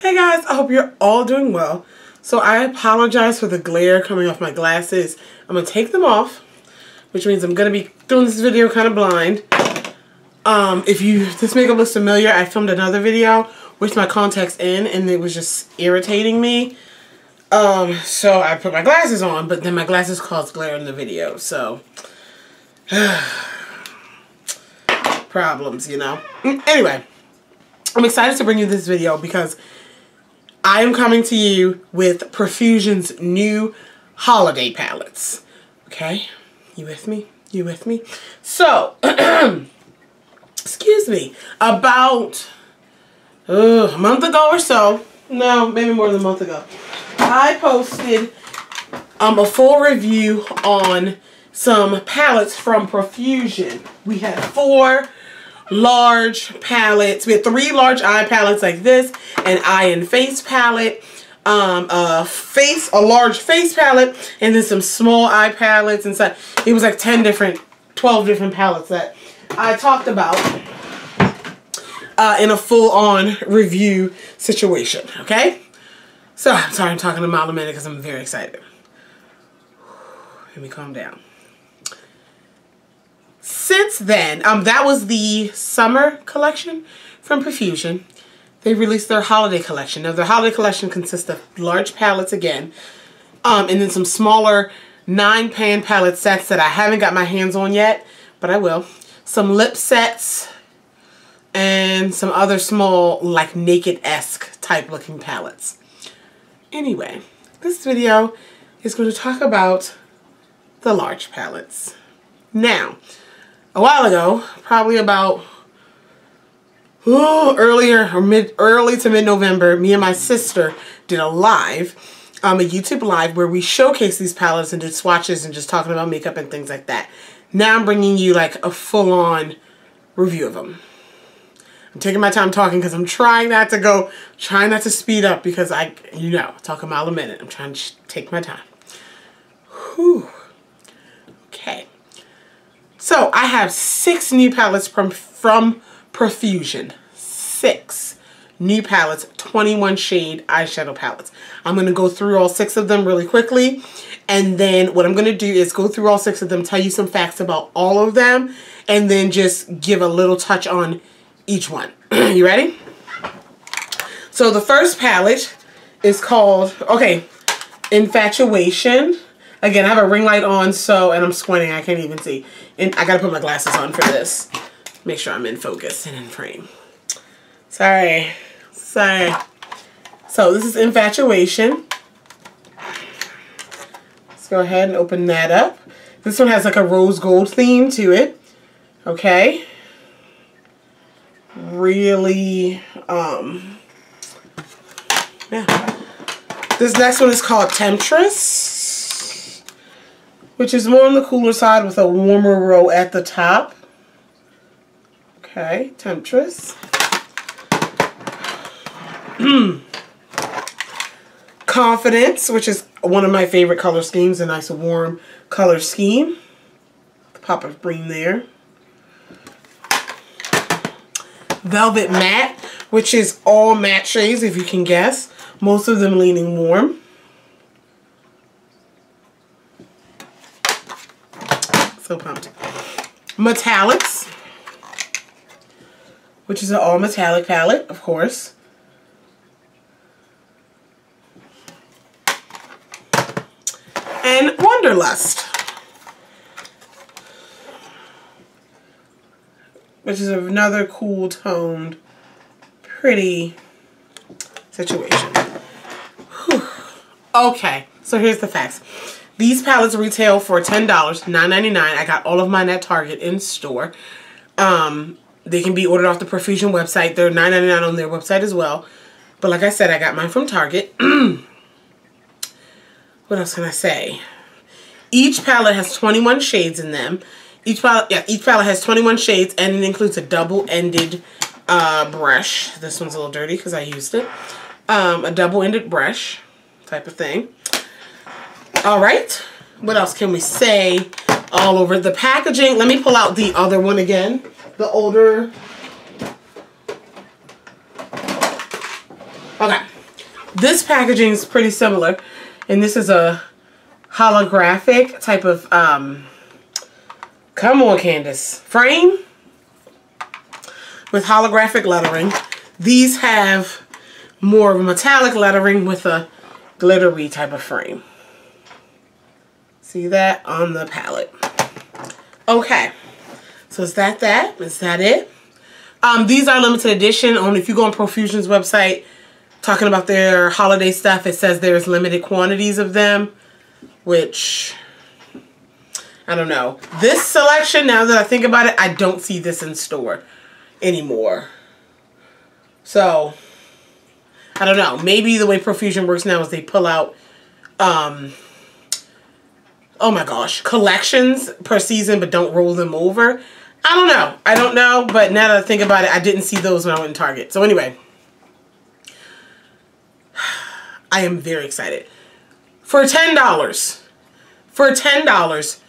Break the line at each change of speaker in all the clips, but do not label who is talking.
Hey guys, I hope you're all doing well. So I apologize for the glare coming off my glasses. I'm going to take them off, which means I'm going to be doing this video kind of blind. If this makeup looks familiar, I filmed another video with my contacts in and it was just irritating me. So I put my glasses on, but then my glasses caused glare in the video, so problems, you know. Anyway, I'm excited to bring you this video because I am coming to you with Profusion's new holiday palettes. Okay? You with me? You with me? So, excuse me, about a month ago or so, no, maybe more than a month ago, I posted a full review on some palettes from Profusion. We had 4 large palettes. We had 3 large eye palettes like this, an eye and face palette, a large face palette, and then some small eye palettes inside. It was like 12 different palettes that I talked about in a full-on review situation, okay? So, I'm sorry I'm talking a mile a minute because I'm very excited. Let me calm down. Since then, that was the summer collection from Profusion. They released their holiday collection. Now, their holiday collection consists of large palettes again, and then some smaller 9-pan palette sets that I haven't got my hands on yet, but I will. Some lip sets, and some other small, like, Naked-esque type looking palettes. Anyway, this video is going to talk about the large palettes. Now, a while ago, probably about early to mid-November, me and my sister did a live, a YouTube live where we showcased these palettes and did swatches and just talking about makeup and things like that. Now I'm bringing you like a full-on review of them. I'm taking my time talking because I'm trying not to speed up because talk a mile a minute. I'm trying to take my time. Whew. Okay. So I have 6 new palettes from Profusion. 6 new palettes, 21 shade eyeshadow palettes. I'm going to go through all 6 of them really quickly. And then what I'm going to do is go through all 6 of them, tell you some facts about all of them, and then just give a little touch on each one. You ready? So the first palette is called, Infatuation. Again, I have a ring light on, and I'm squinting. I can't even see. And I gotta put my glasses on for this. Make sure I'm in focus and in frame. Sorry. So this is Infatuation. Let's go ahead and open that up. This one has like a rose gold theme to it. Okay. Really, yeah. This next one is called Temptress, which is more on the cooler side with a warmer row at the top. Okay, Temptress. Confidence, which is one of my favorite color schemes, a nice warm color scheme. Pop of green there. Velvet Matte, which is all matte shades, if you can guess. Most of them leaning warm. So pumped. Metallics, which is an all metallic palette, of course. And Wanderlust, which is another cool toned, pretty situation. Whew. Okay, so here's the facts. These palettes retail for $10, $9.99. I got all of mine at Target in store. They can be ordered off the Profusion website. They're $9.99 on their website as well. But like I said, I got mine from Target. What else can I say? Each palette has 21 shades in them. Each palette has 21 shades, and it includes a double-ended brush. This one's a little dirty because I used it. A double-ended brush type of thing. All right. What else can we say? All over the packaging. Let me pull out the other one again. The older. Okay. This packaging is pretty similar, and this is a holographic type of, come on Candice, frame with holographic lettering. These have more of a metallic lettering with a glittery type of frame. See that on the palette. Okay, so is that Is that it? These are limited edition. Only if you go on Profusion's website, talking about their holiday stuff, it says there's limited quantities of them, which, I don't know. This selection, now that I think about it, I don't see this in store anymore. So, I don't know. Maybe the way Profusion works now is they pull out, oh my gosh, collections per season, but don't roll them over. I don't know. I don't know, but now that I think about it, I didn't see those when I went in Target. So anyway, I am very excited. For $10,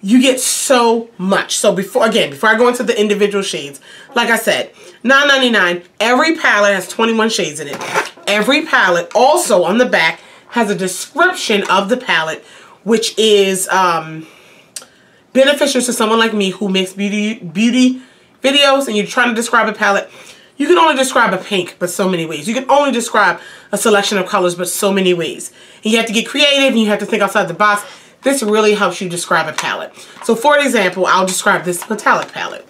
you get so much. So before I go into the individual shades, like I said, $9.99. Every palette has 21 shades in it. Every palette also on the back has a description of the palette, which is beneficial to someone like me who makes beauty videos, and you're trying to describe a palette. You can only describe a pink, but so many ways. You can only describe a selection of colors, but so many ways. And you have to get creative, and you have to think outside the box. This really helps you describe a palette. So for example, I'll describe this metallic palette.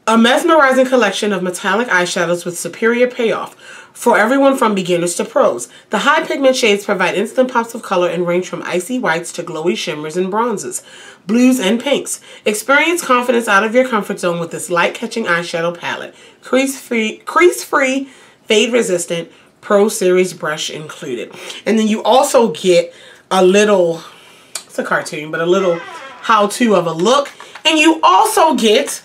A mesmerizing collection of metallic eyeshadows with superior payoff for everyone from beginners to pros. The high pigment shades provide instant pops of color and range from icy whites to glowy shimmers and bronzes, blues and pinks. Experience confidence out of your comfort zone with this light-catching eyeshadow palette. Crease-free, fade-resistant, Pro Series brush included. And then you also get a little, it's a cartoon, but a little how-to of a look. And you also get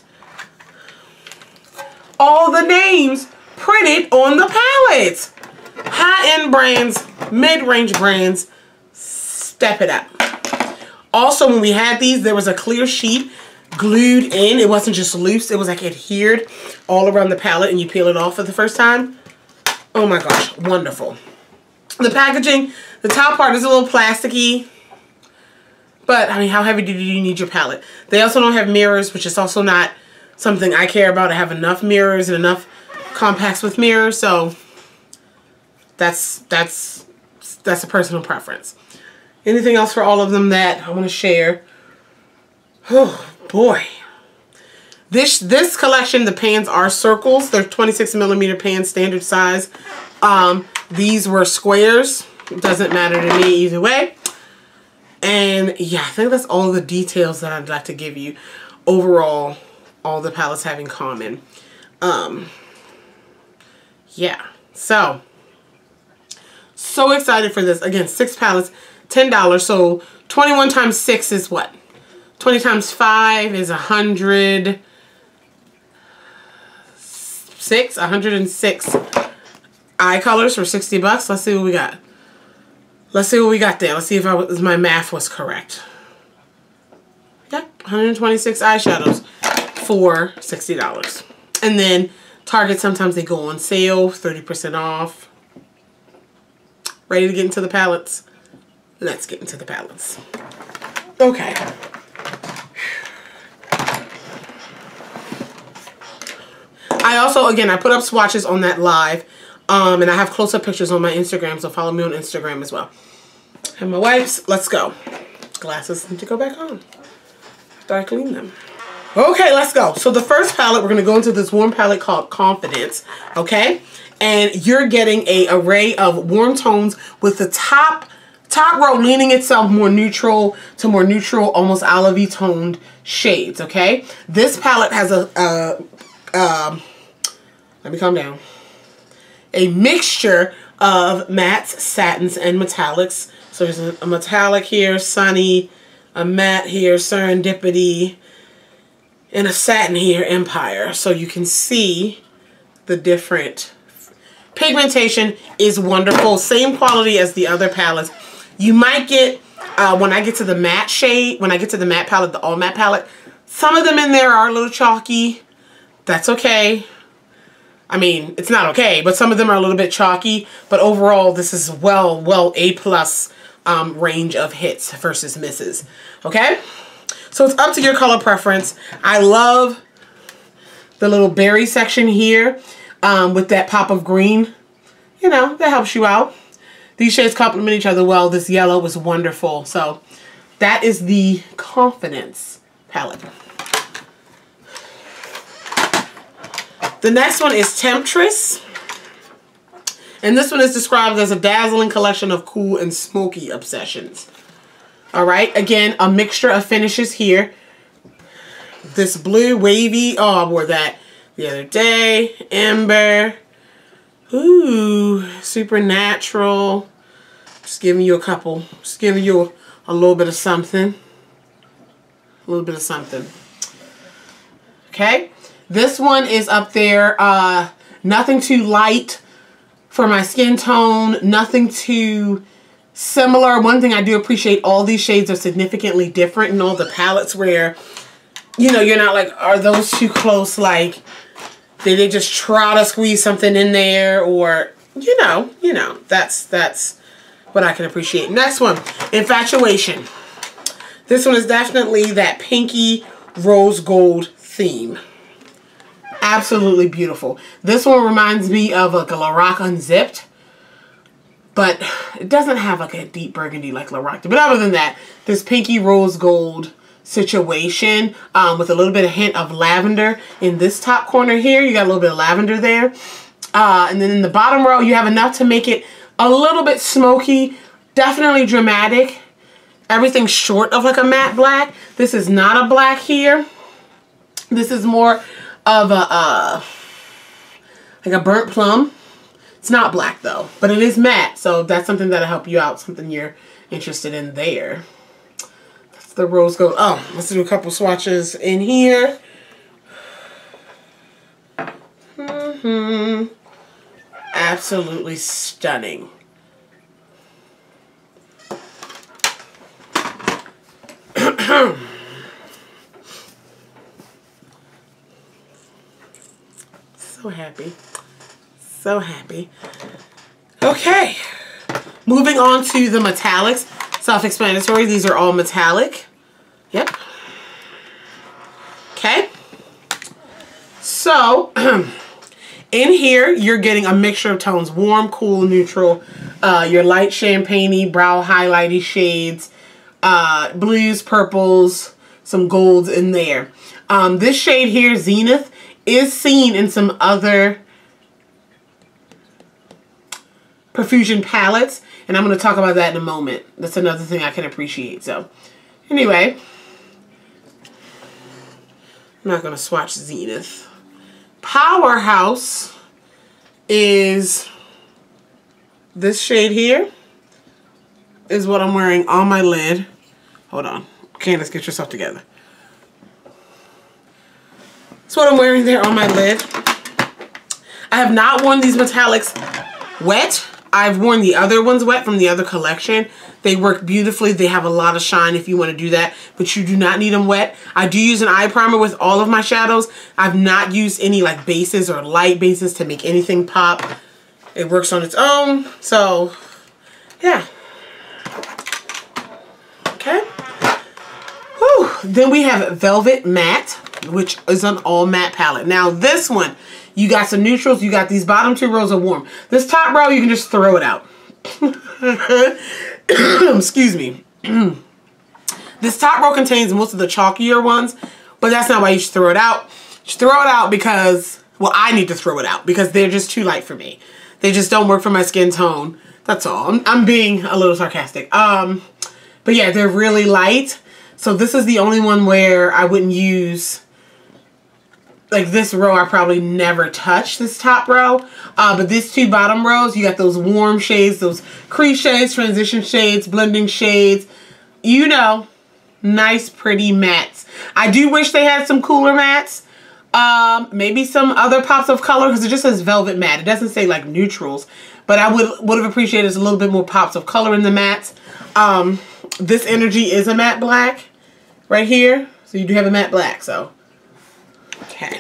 all the names printed on the palettes. High-end brands, mid-range brands, step it up. Also, when we had these, there was a clear sheet glued in. It wasn't just loose. It was like adhered all around the palette, and you peel it off for the first time. Oh my gosh, wonderful. The packaging, the top part is a little plasticky, but I mean, how heavy do you need your palette? They also don't have mirrors, which is also not something I care about. I have enough mirrors and enough compacts with mirrors, so that's a personal preference. Anything else for all of them that I want to share? Oh boy. This collection, the pans are circles. They're 26mm pans, standard size. These were squares. It doesn't matter to me either way. And yeah, I think that's all the details that I'd like to give you. Overall, all the palettes have in common. Yeah, so excited for this. Again, 6 palettes, $10. So 21 times 6 is what? 20 times 5 is 106 eye colors for $60. Let's see what we got. Let's see what we got there. Let's see if my math was correct. Yep, 126 eyeshadows for $60. And then Target, sometimes they go on sale, 30% off. Ready to get into the palettes? Let's get into the palettes. Okay. I also, again, I put up swatches on that live, and I have close-up pictures on my Instagram, so follow me on Instagram as well. And my wipes, let's go. Glasses need to go back on after I clean them. Okay, let's go. So the first palette, we're going to go into this warm palette called Confidence, okay? And you're getting an array of warm tones with the top row leaning itself more neutral to more neutral, almost olive-y toned shades, okay? This palette has let me calm down. A mixture of mattes, satins, and metallics. So there's a metallic here, Sunny, a matte here, Serendipity, and a satin here, Empire. So you can see the different pigmentation is wonderful. Same quality as the other palettes. You might get, when I get to the matte shade, when I get to the matte palette, the all matte palette, some of them in there are a little chalky. That's okay. I mean, it's not okay, but some of them are a little bit chalky. But overall, this is well A+ range of hits versus misses. Okay? So it's up to your color preference. I love the little berry section here with that pop of green. You know, that helps you out. These shades complement each other well. This yellow was wonderful. So that is the Confidence palette. The next one is Temptress. And this one is described as a dazzling collection of cool and smoky obsessions. Alright, again, a mixture of finishes here. This blue wavy, oh, I wore that the other day. Ember. Ooh, Supernatural. Just giving you a couple. Just giving you a little bit of something. A little bit of something. Okay. This one is up there. Nothing too light for my skin tone. Nothing too similar. One thing I do appreciate, all these shades are significantly different in all the palettes where, you know, you're not like, are those too close? Like, did they just try to squeeze something in there? Or, you know, that's what I can appreciate. Next one, Infatuation. This one is definitely that pinky rose gold theme. Absolutely beautiful. This one reminds me of like a Lorac Unzipped, but it doesn't have like a deep burgundy like Lorac. But other than that, this pinky rose gold situation with a little bit of hint of lavender in this top corner here. You got a little bit of lavender there. And then in the bottom row, you have enough to make it a little bit smoky, definitely dramatic. Everything short of like a matte black. This is not a black here. This is more of a like a burnt plum. It's not black though, but it is matte, so that's something that'll help you out, something you're interested in there. That's the rose gold. Oh, let's do a couple swatches in here. Absolutely stunning. So happy. So happy. Okay. Moving on to the metallics. Self-explanatory. These are all metallic. Yep. Okay. So, in here, you're getting a mixture of tones. Warm, cool, neutral. Your light champagne-y, brow highlighty shades. Blues, purples, some golds in there. This shade here, Zenith, is seen in some other Profusion palettes, and I'm going to talk about that in a moment. That's another thing I can appreciate. So, anyway, I'm not going to swatch Zenith. Powerhouse is this shade here, is what I'm wearing on my lid. Hold on. Candice, get yourself together. That's what I'm wearing there on my lid. I have not worn these metallics wet. I've worn the other ones wet from the other collection. They work beautifully. They have a lot of shine if you want to do that, but you do not need them wet. I do use an eye primer with all of my shadows. I've not used any like bases or light bases to make anything pop. It works on its own. So, yeah. Okay. Whew. Then we have Velvet Matte, which is an all matte palette. Now this one, you got some neutrals. You got these bottom two rows of warm. This top row, you can just throw it out. Excuse me. This top row contains most of the chalkier ones, but that's not why you should throw it out. You should throw it out because, well, I need to throw it out because they're just too light for me. They just don't work for my skin tone. That's all. I'm being a little sarcastic. But yeah, they're really light. So this is the only one where I wouldn't use, like this row, I probably never touch this top row. But these two bottom rows, you got those warm shades, those crease shades, transition shades, blending shades. You know, nice, pretty mattes. I do wish they had some cooler mattes. Maybe some other pops of color, because it just says Velvet Matte. It doesn't say like neutrals. But I would have appreciated a little bit more pops of color in the mattes. This energy is a matte black right here. So you do have a matte black, so. Okay.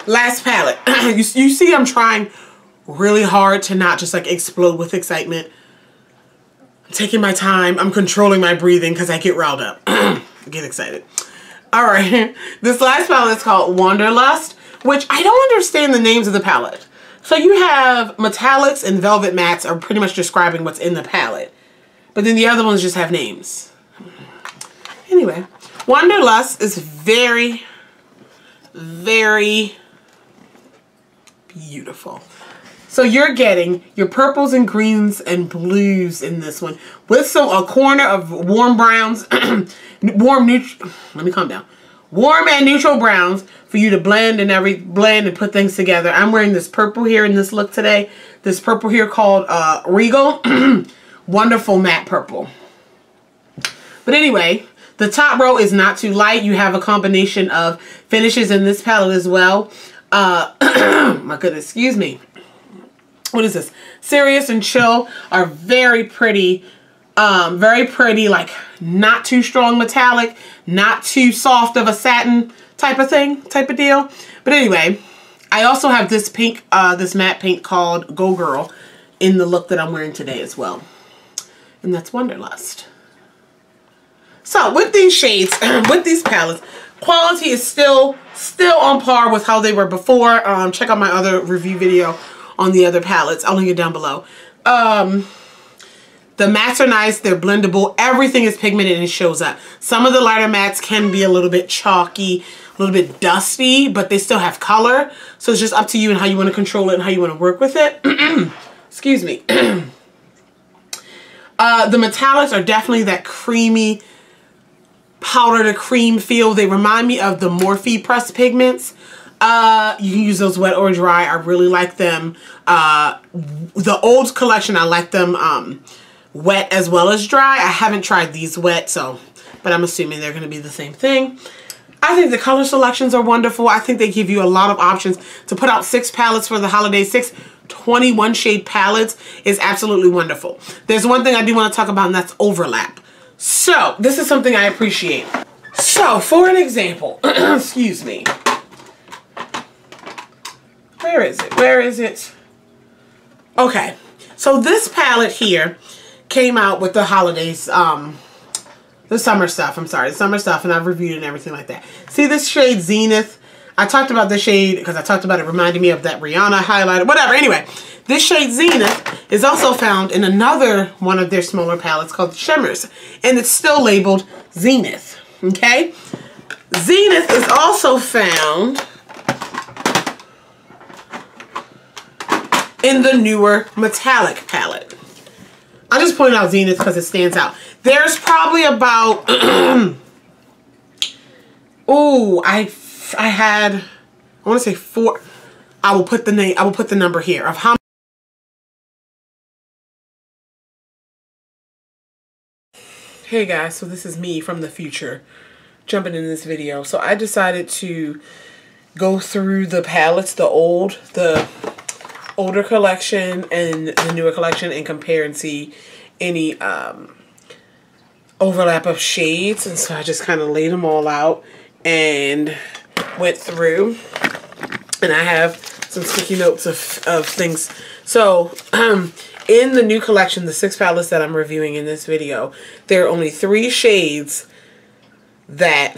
last palette. You see I'm trying really hard to not just like explode with excitement. I'm taking my time. I'm controlling my breathing because I get riled up. Get excited. All right. This last palette is called Wanderlust, which I don't understand the names of the palette. So you have metallics and velvet mattes are pretty much describing what's in the palette. But then the other ones just have names. Anyway, Wanderlust is very, very beautiful. So you're getting your purples and greens and blues in this one with a corner of warm browns, warm and neutral browns for you to blend and put things together. I'm wearing this purple here in this look today. This purple here called Regal. Wonderful matte purple. But anyway, the top row is not too light. You have a combination of finishes in this palette as well. My goodness, excuse me. What is this? Serious and Chill are very pretty, like not too strong metallic, not too soft of a satin type of deal. But anyway, I also have this pink, this matte pink called Go Girl in the look that I'm wearing today as well. And that's Wanderlust. So with these shades, with these palettes, quality is still on par with how they were before. Check out my other review video on the other palettes. I'll link it down below. The mattes are nice. They're blendable. Everything is pigmented and it shows up. Some of the lighter mattes can be a little bit chalky, a little bit dusty, but they still have color. So it's just up to you and how you want to control it and how you want to work with it. Excuse me. The metallics are definitely that creamy powder to cream feel. They remind me of the Morphe pressed pigments. You can use those wet or dry. I really like them. The old collection, I like them wet as well as dry. I haven't tried these wet, but I'm assuming they're going to be the same thing. I think the color selections are wonderful. I think they give you a lot of options. To put out 6 palettes for the holiday, 6 21 shade palettes is absolutely wonderful. There's one thing I do want to talk about, and that's overlap. So this is something I appreciate. So for an example, excuse me. Where is it? Where is it? Okay. So this palette here came out with the holidays, the summer stuff. I'm sorry, the summer stuff, and I've reviewed it and everything like that. See this shade Zenith? I talked about this shade because I talked about it reminding me of that Rihanna highlighter, whatever. Anyway, this shade Zenith is also found in another one of their smaller palettes called Shimmers, and it's still labeled Zenith, okay? Zenith is also found in the newer metallic palette. I just pointed out Zenith because it stands out. There's probably about, I want to say 4. I will put the number here of how. Hey guys, so this is me from the future jumping in this video. So I decided to go through the palettes, the older collection and the newer collection, and compare and see any overlap of shades. And so I just kind of laid them all out and went through, and I have some sticky notes of things. So in the new collection, the 6 palettes that I'm reviewing in this video, there are only 3 shades that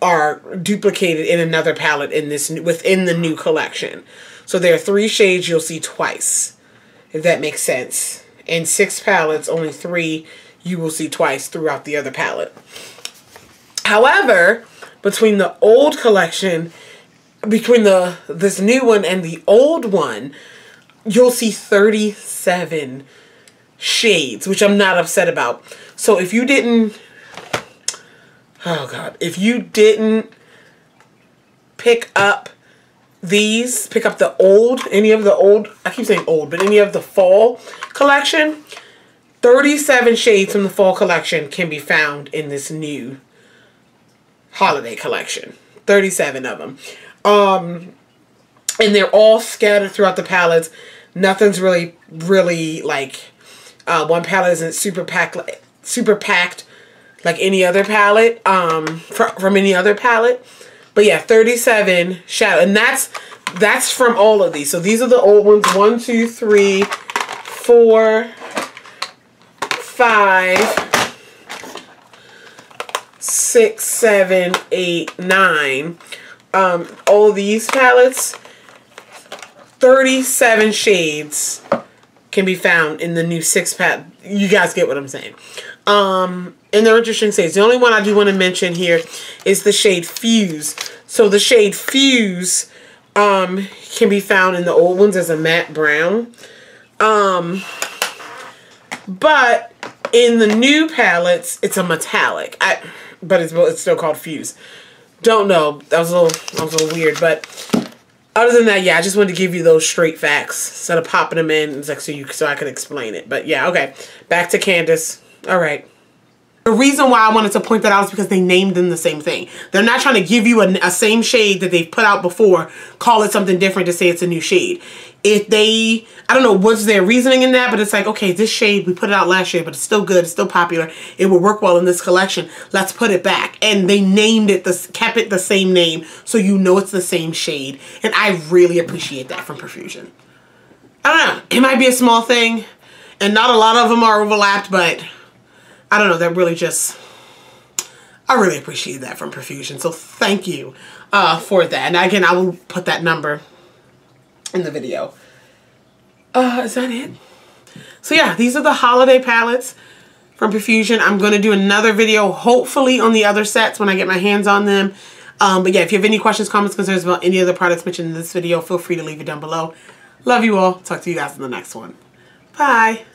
are duplicated in another palette in this within the new collection. So there are 3 shades you'll see twice, if that makes sense. In 6 palettes, only 3 you will see twice throughout the other palette. However, between the old collection, between this new one and the old one, you'll see 37 shades, which I'm not upset about. So if you didn't, oh God, if you didn't pick up these, pick up the old, any of the old, I keep saying old, but any of the fall collection, 37 shades from the fall collection can be found in this new holiday collection. 37 of them. And they're all scattered throughout the palettes. Nothing's really like, one palette isn't super packed like any other palette, from any other palette. But yeah, 37 shadow. And that's from all of these. So these are the old ones. 1, 2, 3, 4, 5, 6, 7, 8, 9. All these palettes, 37 shades can be found in the new 6-pack. You guys get what I'm saying. And they're interesting shades. The only one I do want to mention here is the shade Fuse. So the shade Fuse can be found in the old ones as a matte brown. But in the new palettes, it's a metallic. But it's still called Fuse. Don't know. That was a little weird. But other than that, yeah, I just wanted to give you those straight facts instead of popping them in. It's like so I could explain it. But yeah, okay. Back to Candice. All right. The reason why I wanted to point that out is because they named them the same thing. They're not trying to give you a same shade that they've put out before, call it something different to say it's a new shade. If they, I don't know what's their reasoning in that, but it's like, okay, this shade, we put it out last year, but it's still good, it's still popular, it will work well in this collection, let's put it back. And they named it, kept it the same name, so you know it's the same shade. And I really appreciate that from Profusion. I don't know, it might be a small thing, and not a lot of them are overlapped, but I don't know, that really just, I really appreciate that from Profusion. So thank you for that. And again, I will put that number in the video. Is that it? So yeah, these are the holiday palettes from Profusion. I'm going to do another video, hopefully on the other sets when I get my hands on them. But yeah, if you have any questions, comments, concerns about any of the products mentioned in this video, feel free to leave it down below. Love you all. Talk to you guys in the next one. Bye.